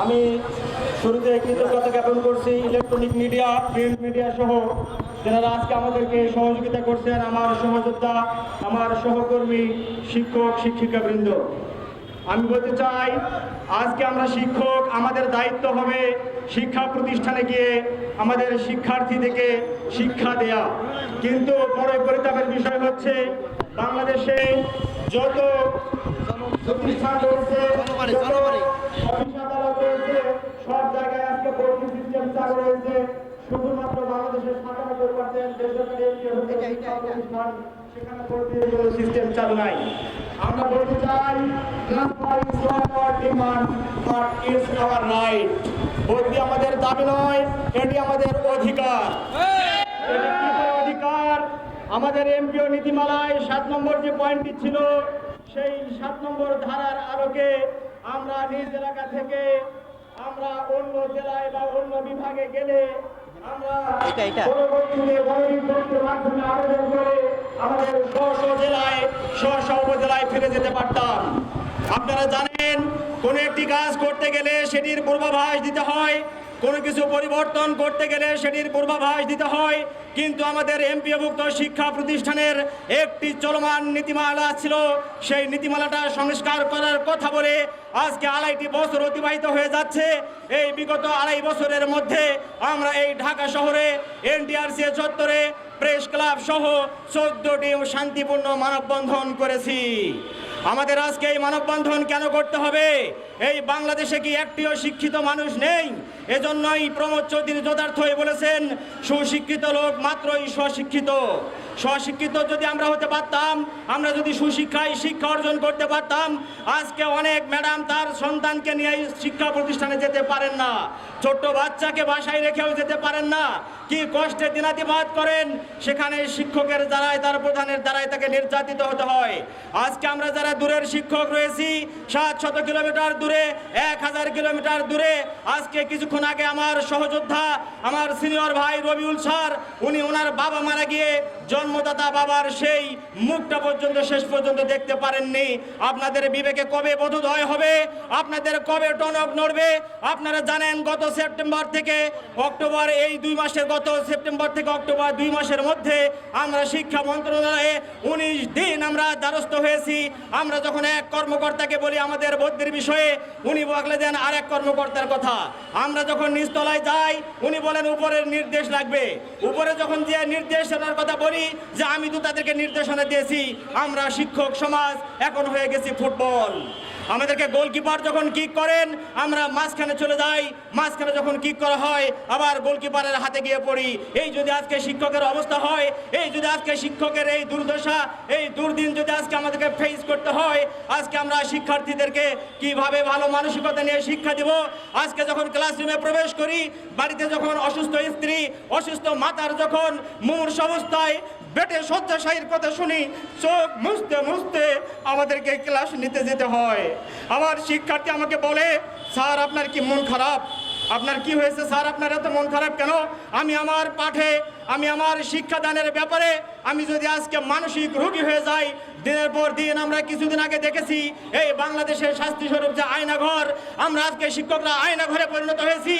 আমি শুরুতে কৃতজ্ঞতা জ্ঞাপন করছি ইলেকট্রনিক মিডিয়া, প্রিন্ট মিডিয়া সহ যারা আজকে আমাদেরকে সহযোগিতা করছেন, আমার সহযোদ্ধা, আমার সহকর্মী, শিক্ষক শিক্ষিকাবৃন্দ। আমি বলতে চাই, আজকে আমরা শিক্ষক, আমাদের দায়িত্ব হবে শিক্ষা প্রতিষ্ঠানে গিয়ে আমাদের শিক্ষার্থীদেরকে শিক্ষা দেয়া। কিন্তু বড় পরিতাপের বিষয় হচ্ছে, বাংলাদেশে যত প্রতিষ্ঠান রয়েছে, যত অফিস আদালত রয়েছে, সব জায়গায় আজকে ভর্তি সিস্টেম চালু রয়েছে। শুধুমাত্র বাংলাদেশের 97% বেসরকারি শিক্ষা প্রতিষ্ঠান, সেখানে ভর্তির কোনো সিস্টেম চালু নাই। আমরা বলতে চাই, ভর্তি আমাদের দাবি নয়, এটি আমাদের অধিকার। অধিকার আমাদের এমপিও নীতিমালায় 7 নম্বর যে পয়েন্টটি ছিল, সেই 7 নম্বর ধারার আলোকে আমরা নিজ এলাকা থেকে আমরা অন্য জেলায় বা অন্য বিভাগে গেলে আমরা মাধ্যমে আবেদন করে আমাদের স্ব জেলায়, স্ব উপজেলায় ফিরে যেতে পারতাম। আপনারা জানেন, কোনো একটি কাজ করতে গেলে সেটির পূর্বাভাস দিতে হয়, কোনো কিছু পরিবর্তন করতে গেলে সেটির পূর্বাভাস দিতে হয়। কিন্তু আমাদের এমপিওভুক্ত শিক্ষা প্রতিষ্ঠানের একটি চলমান নীতিমালা ছিল, সেই নীতিমালাটা সংস্কার করার কথা বলে আজকে 2.5 বছর অতিবাহিত হয়ে যাচ্ছে। এই বিগত 2.5 বছরের মধ্যে আমরা এই ঢাকা শহরে এনটিআরসি চত্বরে প্রেস ক্লাব সহ 14টি শান্তিপূর্ণ মানববন্ধন করেছি। আমাদের আজকে এই মানববন্ধন কেন করতে হবে? এই বাংলাদেশে কি একটিও শিক্ষিত মানুষ নেই? এজন্যই প্রমোদ চৌধুরী যথার্থই বলেছেন, সুশিক্ষিত লোক মাত্রই স্বশিক্ষিত। স্বশিক্ষিত যদি আমরা হতে পারতাম, আমরা যদি সুশিক্ষায় শিক্ষা অর্জন করতে পারতাম, আজকে অনেক ম্যাডাম তার সন্তানকে নিয়ে শিক্ষা প্রতিষ্ঠানে যেতে পারেন না, ছোট্ট বাচ্চাকে বাসায় রেখেও যেতে পারেন না। কি কষ্টে দিনাতিপাত করেন, সেখানে শিক্ষকের দ্বারাই, তার প্রধানের দ্বারাই তাকে নির্যাতিত হতে হয়। আজকে আমরা যারা দূরের শিক্ষক রয়েছি, 700 কিলোমিটার দূরে, 1000 কিলোমিটার দূরে, আজকে কিছুক্ষণ আগে আমার সহযোদ্ধা, আমার সিনিয়র ভাই রবিউল স্যার, উনি ওনার বাবা মারা গিয়ে জন্মদাতা বাবার সেই মুখটা পর্যন্ত শেষ পর্যন্ত দেখতে পারেননি। আপনাদের বিবেকে কবে বোধোদয় হবে? আপনাদের কবে টনক নড়বে? আপনারা জানেন, গত সেপ্টেম্বর থেকে অক্টোবর, এই 2 মাসের, গত সেপ্টেম্বর থেকে অক্টোবর 2 মাসের মধ্যে আমরা শিক্ষা মন্ত্রণালয়ে 19 দিন আমরা দ্বারস্থ হয়েছি। আমরা যখন এক কর্মকর্তাকে বলি আমাদের ভর্তির বিষয়ে, উনি বলে দেন আরেক কর্মকর্তার কথা। আমরা যখন নিচতলায় যাই, উনি বলেন উপরের নির্দেশ লাগবে। উপরে যখন যে নির্দেশনার কথা বলি, যে আমি তো তাদেরকে নির্দেশনা দিয়েছি, আমরা শিক্ষক সমাজ এখন হয়ে গেছি ফুটবল। আমাদেরকে গোলকিপার যখন কিক করেন, আমরা মাঝখানে চলে যাই, মাঝখানে যখন কিক করা হয় আবার গোলকিপারের হাতে গিয়ে পড়ি। এই যদি আজকে শিক্ষকের অবস্থা হয়, এই যদি আজকে শিক্ষকের এই দুর্দশা, এই দুর্দিন যদি আজকে আমাদেরকে ফেস করতে হয়, আজকে আমরা শিক্ষার্থীদেরকে কিভাবে ভালো মানসিকতা নিয়ে শিক্ষা দেব? আজকে যখন ক্লাসরুমে প্রবেশ করি, বাড়িতে যখন অসুস্থ স্ত্রী, অসুস্থ মাতার যখন মুমূর্ষু অবস্থায় বেটে শয্যাশায়ীর কথা শুনি, চোখ মুছতে মুছতে আমাদেরকে ক্লাস নিতে যেতে হয়। আমার শিক্ষার্থী আমাকে বলে, স্যার আপনার কি মন খারাপ? আপনার কি হয়েছে স্যার, আপনার এত মন খারাপ কেন? আমি আমার পাঠে, আমি আমার শিক্ষাদানের ব্যাপারে আমি যদি আজকে মানসিক রোগী হয়ে যাই, দিনের পর দিন আমরা কিছুদিন আগে দেখেছি এই বাংলাদেশের শাস্তি স্বরূপ যে আয়নাঘর, আমরা আজকে শিক্ষকরা আয়নাঘরে পরিণত হয়েছি।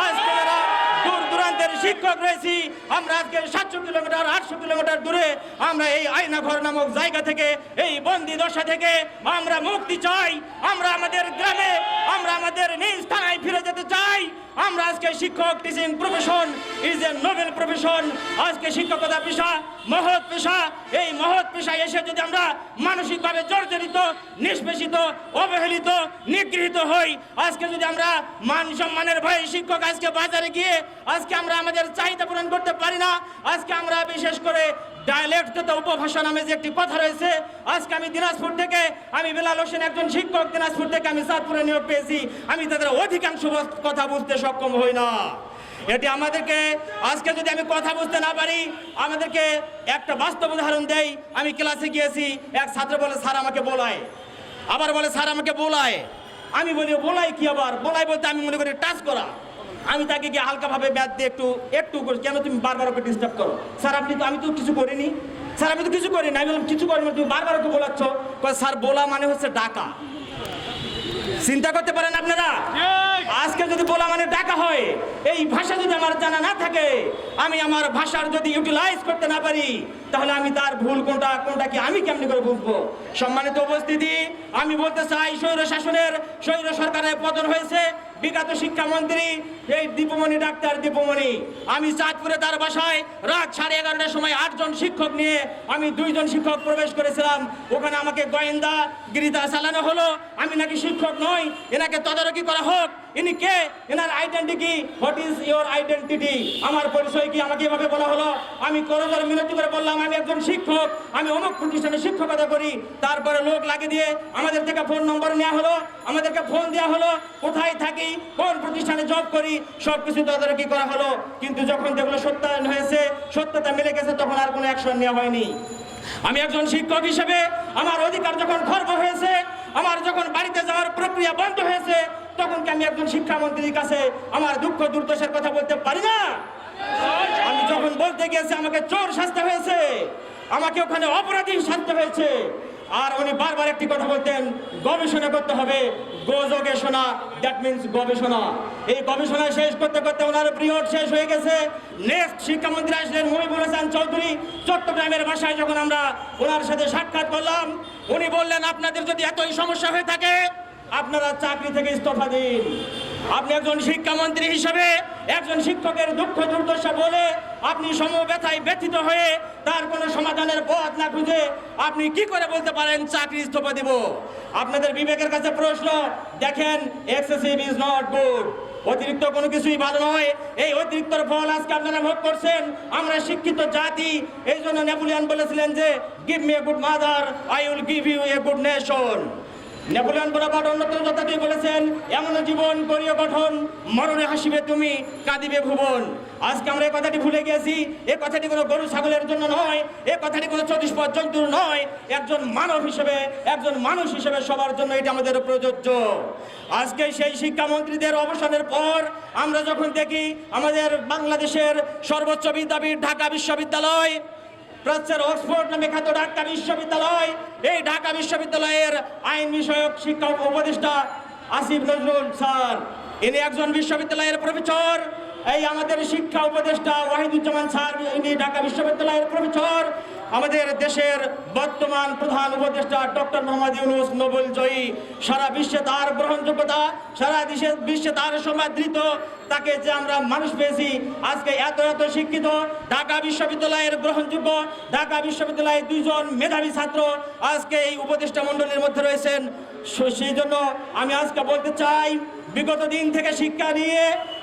আজকে যারা দূর দূরান্তের শিক্ষক রয়েছি, আমরা আজকে 700 কিলোমিটার 800 কিলোমিটার দূরে আমরা এই আয়নাঘর নামক জায়গা থেকে, এই বন্দি দশা থেকে আমরা মুক্তি চাই। আমরা আমাদের গ্রামে, আমরা আমাদের নিজ স্থানে ফিরে যেতে চাই। আমরা আজকে শিক্ষক, teaching profession is a noble profession. আজকে শিক্ষকতা পেশা মহৎ পেশা। এই মহৎ পেশায় এসে যদি আমরা মানসিকভাবে জর্জরিত, নিষ্পেষিত, অবহেলিত, নিগৃহীত হই, আজকে যদি আমরা মান সম্মানের ভয়ে শিক্ষক আজকে বাজারে গিয়ে আজকে আমরা আমাদের চাহিদা পূরণ করতে পারি না, আজকে আমরা বিশেষ করে ডায়ালেক্ট তথা উপভাষা নামে যে একটি কথা রয়েছে, আজকে আমি দিনাজপুর থেকে, আমি বেলাল হোসেন একজন শিক্ষক, দিনাজপুর থেকে আমি চাঁদপুরে নিয়োগ পেয়েছি, আমি তাদের অধিকাংশ কথা বুঝতে সক্ষম হই না। এটি আমাদেরকে, আজকে যদি আমি কথা বুঝতে না পারি, আমাদেরকে একটা বাস্তব উদাহরণ দেই। আমি ক্লাসে গিয়েছি, এক ছাত্র বলে স্যার আমাকে বোলায়, আবার বলে স্যার আমাকে বোলায়। আমি বলি বোলাই কি? আবার বোলাই বলতে আমি মনে করি টাচ করা। আমি তাকে গিয়ে হালকাভাবে ব্যাট দিয়ে একটু কেন তুমি বারবার ওকে ডিস্টার্ব করো? স্যার আপনি তো, আমি তো কিছু করিনি স্যার, আমি তো কিছু করিনি। আমি বললাম কিছু করিনি, তুমি বারবার ওকে বোলাচ্ছ। স্যার বোলা মানে হচ্ছে ডাকা। চিন্তা করতে পারেন আপনারা? আজকে যদি বলা মানে ডাকা হয়, এই ভাষা যদি আমার জানা না থাকে, আমি আমার ভাষার যদি ইউটিলাইজ করতে না পারি, তাহলে আমি তার ভুল কোনটা কোনটা কি আমি কেমনি করে বুঝবো? সম্মানিত উপস্থিতি, আমি বলতে চাই, স্বৈর সরকারের পতন হয়েছে বিগত শিক্ষামন্ত্রী এই দীপমণি, ডাক্তার দীপমণি। আমি চাঁদপুরে তার বাসায় রাত 11:30টার সময় 8 জন শিক্ষক নিয়ে আমি 2 জন শিক্ষক প্রবেশ করেছিলাম। ওখানে আমাকে গোয়েন্দা গিরিতা চালানো হলো, আমি নাকি শিক্ষক নই, এনাকে তদারকি করা হোক। ইনি কে? এনার identity, what is your identity? আমার পরিচয় কি? আমাকে এভাবে বলা হলো। আমি করজোর মিনতি করে বললাম আমি একজন শিক্ষক, আমি অমুক প্রতিষ্ঠানে শিক্ষকতা করি। তারপরে লোক লাগিয়ে দিয়ে আমাদের থেকে ফোন নম্বর নেওয়া হলো, আমাদেরকে ফোন দেওয়া হলো, কোথায় থাকি, কোন প্রতিষ্ঠানে জব করি, সবকিছু তদারকি করা হলো। কিন্তু যখন যেগুলো সত্যায়ন হয়েছে, সত্যতা মিলে গেছে, তখন আর কোনো অ্যাকশন নেওয়া হয়নি। আমি একজন শিক্ষক হিসেবে আমার অধিকার যখন খর্ব হয়েছে, আমার যখন বাড়িতে যাওয়ার প্রক্রিয়া বন্ধ হয়েছে, তখন কি আমি একজন শিক্ষামন্ত্রীর কাছে আমার দুঃখ দুর্দশার কথা বলতে পারি না? আমি যখন বলতে গিয়েছি আমাকে চোর শাস্তি হয়েছে, আমাকে ওখানে অপরাধী শাস্তি হয়েছে, আর উনি বারবার একটি কথা বলতেন, গবেষণা করতে হবে, গবেষণা, দ্যাট মিনস গবেষণা। এই গবেষণা শেষ করতে করতে ওনার পিরিয়ড শেষ হয়ে গেছে। নেক্সট শিক্ষামন্ত্রী আসলেন মুহিবুল হাসান চৌধুরী। চট্টগ্রামের বাসায় যখন আমরা ওনার সাথে সাক্ষাৎ করলাম, উনি বললেন আপনাদের যদি এতই সমস্যা হয়ে থাকে, আপনারা চাকরি থেকে ইস্তফা দিন। আপনি একজন শিক্ষামন্ত্রী হিসেবে একজন শিক্ষকের দুঃখ দুর্দশা বলে আপনি সমব্যথায় ব্যথিত হয়ে তার কোনো সমাধানের পথ না খুঁজে আপনি কি করে বলতে পারেন চাকরি ইস্তফা দিব? আপনাদের বিবেকের কাছে প্রশ্ন। দেখেন, এক্সেসিভ ইজ নট গুড। অতিরিক্ত কোনো কিছুই ভালো নয়। এই অতিরিক্তর ফল আজকে আপনারা ভোগ করছেন। আমরা শিক্ষিত জাতি, এই জন্য নেপোলিয়ন বলেছিলেন যে give me a good mother, I will give you a good nation. Napoleon Bonaparte অন্যতম যথার্থই বলেছেন, এমন জীবন করিও গঠন, মরণে হাসিবে তুমি, কাঁদিবে ভুবন। আজকে আমরা এই কথাটি ভুলে গেছি। এই কথাটি কোনো গরু ছাগলের জন্য নয়, এই কথাটি কোনো চতুষ্পদ জন্তুর নয়। একজন মানব হিসেবে, একজন মানুষ হিসেবে সবার জন্য এটা আমাদের প্রযোজ্য। আজকে সেই শিক্ষামন্ত্রীদের অবসানের পর আমরা যখন দেখি আমাদের বাংলাদেশের সর্বোচ্চ বিদ্যাপীঠ ঢাকা বিশ্ববিদ্যালয়, প্রাচ্যের অক্সফোর্ড নামে খ্যাত ঢাকা বিশ্ববিদ্যালয়, এই ঢাকা বিশ্ববিদ্যালয়ের আইন বিষয়ক শিক্ষা উপদেষ্টা আসিফ নজরুল স্যার, ইনি একজন বিশ্ববিদ্যালয়ের প্রফেসর। এই আমাদের শিক্ষা উপদেষ্টা ওয়াহিদুজ্জামান স্যার, ইনি ঢাকা বিশ্ববিদ্যালয়ের প্রফেসর। আমাদের দেশের বর্তমান প্রধান উপদেষ্টা ডক্টর মোহাম্মদ ইউনূস নোবেল জয়ী, সারা বিশ্বে তার গ্রহণযোগ্যতা, সারা বিশ্বে তার সমাদৃত, তাকে যে আমরা মানুষ পেয়েছি। আজকে এত এত শিক্ষিত, ঢাকা বিশ্ববিদ্যালয়ের গ্রহণযোগ্য, ঢাকা বিশ্ববিদ্যালয়ের 2 জন মেধাবী ছাত্র আজকে এই উপদেষ্টা মণ্ডলীর মধ্যে রয়েছেন। সেই জন্য আমি আজকে বলতে চাই, বিগত দিন থেকে শিক্ষা নিয়ে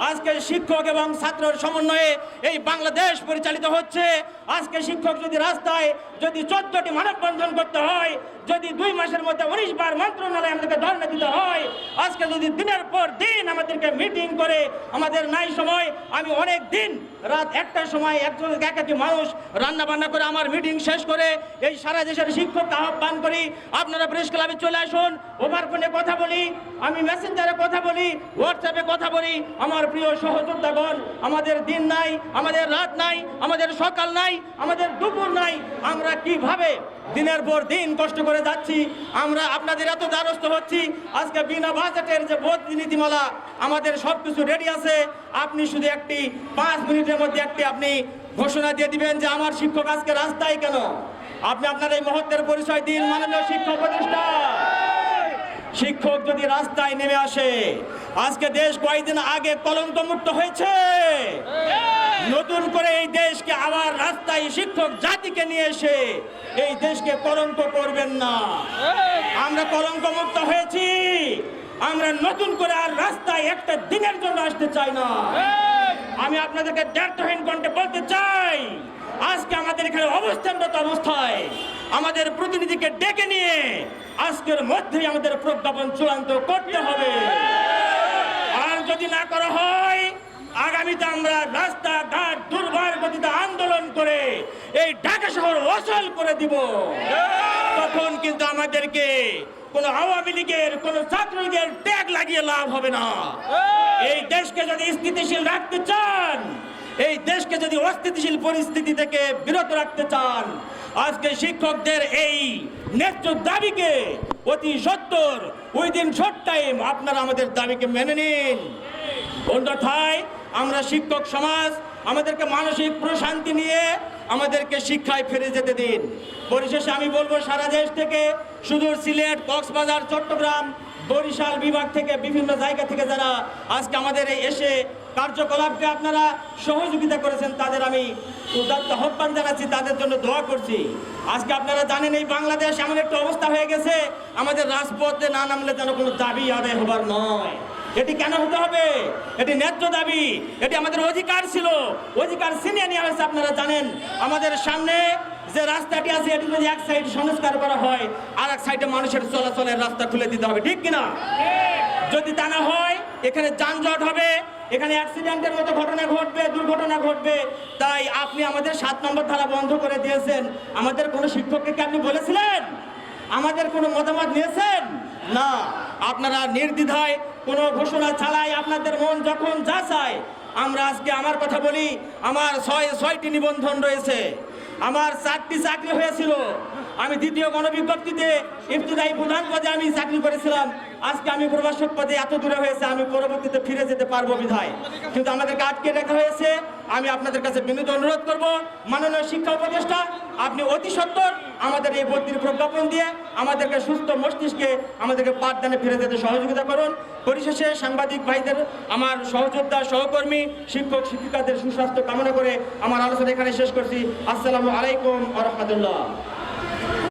আজকে শিক্ষক এবং ছাত্রের সমন্বয়ে এই বাংলাদেশ পরিচালিত হচ্ছে। আজকে শিক্ষক যদি রাস্তায় যদি 14টি মানববন্ধন করতে হয়, যদি 2 মাসের মধ্যে 19 বার মন্ত্রণালয়ে আমাদেরকে ধর্ণা দিতে হয়, আজকে যদি দিনের পর দিন আমাদেরকে মিটিং করে আমাদের নাই সময়, আমি অনেক দিন রাত 1টার সময় একজন একাকি মানুষ রান্না বান্না করে আমার মিটিং শেষ করে এই সারা দেশের শিক্ষককে আহ্বান করি, আপনারা প্রেস ক্লাবে চলে আসুন, ওভার ফোনে কথা বলি, আমি মেসেঞ্জারে কথা বলি, হোয়াটসঅ্যাপে কথা বলি। আমার প্রিয় সহযোদ্ধাগণ, আমাদের দিন নাই, আমাদের রাত নাই, আমাদের সকাল নাই, আমাদের দুপুর নাই। আমরা কিভাবে দিনের পর দিন কষ্ট করে যাচ্ছি, আমরা আপনাদের এত দ্বারস্থ হচ্ছি। আজকে বিনা বাজেটের যে ভর্তি নীতিমালা, আমাদের সব কিছু রেডি আছে। আপনি শুধু 5 মিনিটের মধ্যে আপনি ঘোষণা দিয়ে দিবেন যে আমার শিক্ষক আজকে রাস্তায় কেন। আপনি আপনার এই মহত্বের পরিচয় দিন মাননীয় শিক্ষক উপদেষ্টা। শিক্ষক যদি রাস্তায় নেমে আসে, আজকে দেশ কয়েকদিন আগে কলঙ্ক মুক্ত হয়েছে, নতুন করে এই দেশকে আবার রাস্তায় শিক্ষক জাতিকে নিয়ে এসে এই দেশকে কলঙ্ক করবেন না। আমরা কলঙ্ক মুক্ত হয়েছি, আমরা নতুন করে আর রাস্তায় একটা দিনের জন্য আসতে চাই না। আমি আপনাদেরকে দ্ব্যর্থহীন কণ্ঠে বলতে চাই, আজকে আমাদের এখানে অবস্থানরত অবস্থায় আমাদের প্রতিনিধিকে ডেকে নিয়ে আজকের মধ্যেই আমাদের প্রজ্ঞাপন চূড়ান্ত করতে হবে। আর যদি না করা হয়, আগামীতে আমরা রাস্তাঘাট দুর্বার গতিতে আন্দোলন করে এই ঢাকা শহর অচল করে দিব। তখন কিন্তু আমাদেরকে কোন আওয়ামী লীগের, কোন ছাত্রলীগের ট্যাগ লাগিয়ে লাভ হবে না। এই দেশকে যদি স্থিতিশীল রাখতে চান, এই দেশকে যদি অস্থিতিশীল পরিস্থিতি থেকে বিরত রাখতে চান, আজকে শিক্ষকদের এই ন্যায্য দাবিকে অতি সত্বর উইদিন শর্ট টাইম আপনারা আমাদের দাবিকে মেনে নিন। অন্যথায় আমরা শিক্ষক সমাজ আমাদেরকে মানসিক প্রশান্তি নিয়ে আমাদেরকে শিক্ষায় ফিরে যেতে দিন। পরিশেষে আমি বলবো, সারা দেশ থেকে, সুদূর সিলেট, কক্সবাজার, চট্টগ্রাম, বরিশাল বিভাগ থেকে, বিভিন্ন জায়গা থেকে যারা আজকে আমাদের এই এসে কার্যকলাপকে আপনারা সহযোগিতা করেছেন, তাদের আমি উদাত্ত আহ্বান জানাচ্ছি, তাদের জন্য দোয়া করছি। আজকে আপনারা জানেন এই বাংলাদেশ এমন একটা অবস্থা হয়ে গেছে, আমাদের রাজপথে না নামলে যেন কোনো দাবি আদায় হবার নয়। এটি কেন হতে হবে? এটি ন্যায্য দাবি, এটি আমাদের অধিকার ছিল, অধিকার ছিনিয়ে নেওয়া হয়েছে। আপনারা জানেন আমাদের সামনে যে রাস্তাটি আছে, এটি যদি এক সাইড সংস্কার করা হয়, আর এক সাইডে মানুষের চলাচলের রাস্তা খুলে দিতে হবে, ঠিক কিনা? যদি তা না হয় এখানে যানজট হবে, এখানে অ্যাক্সিডেন্টের মতো ঘটনা ঘটবে, দুর্ঘটনা ঘটবে। তাই আপনি আমাদের 7 নম্বর ধারা বন্ধ করে দিয়েছেন। আমাদের কোনো শিক্ষককে কি আপনি বলেছিলেন? আমাদের কোনো মতামত নিয়েছেন? না। আপনারা নির্দ্বিধায় কোনো ঘোষণা ছাড়াই আপনাদের মন যখন যা চায়, আমরা আজকে আমার কথা বলি, আমার 6টি নিবন্ধন রয়েছে, আমার 4টি চাকরি হয়েছিল, আমি দ্বিতীয় গণবিজ্ঞপ্তিতে ইবতদায়ী প্রধান পদে আমি চাকরি করেছিলাম। আজকে আমি প্রভাষক পদে এত দূরে হয়েছে, আমি পরবর্তীতে ফিরে যেতে পারবো বিধায়, কিন্তু আমাদেরকে আটকে রাখা হয়েছে। আমি আপনাদের কাছে বিনীত অনুরোধ করব, মাননীয় শিক্ষা উপদেষ্টা, আপনি অতি সত্বর আমাদের এই ভর্তির প্রজ্ঞাপন দিয়ে আমাদেরকে সুস্থ মস্তিষ্কে আমাদেরকে পাঠদানে ফিরে যেতে সহযোগিতা করুন। পরিশেষে সাংবাদিক ভাইদের, আমার সহযোদ্ধা, সহকর্মী, শিক্ষক শিক্ষিকাদের সুস্বাস্থ্য কামনা করে আমার আলোচনা এখানে শেষ করছি। আসসালামু আলাইকুম ওয়া রাহমাতুল্লাহ।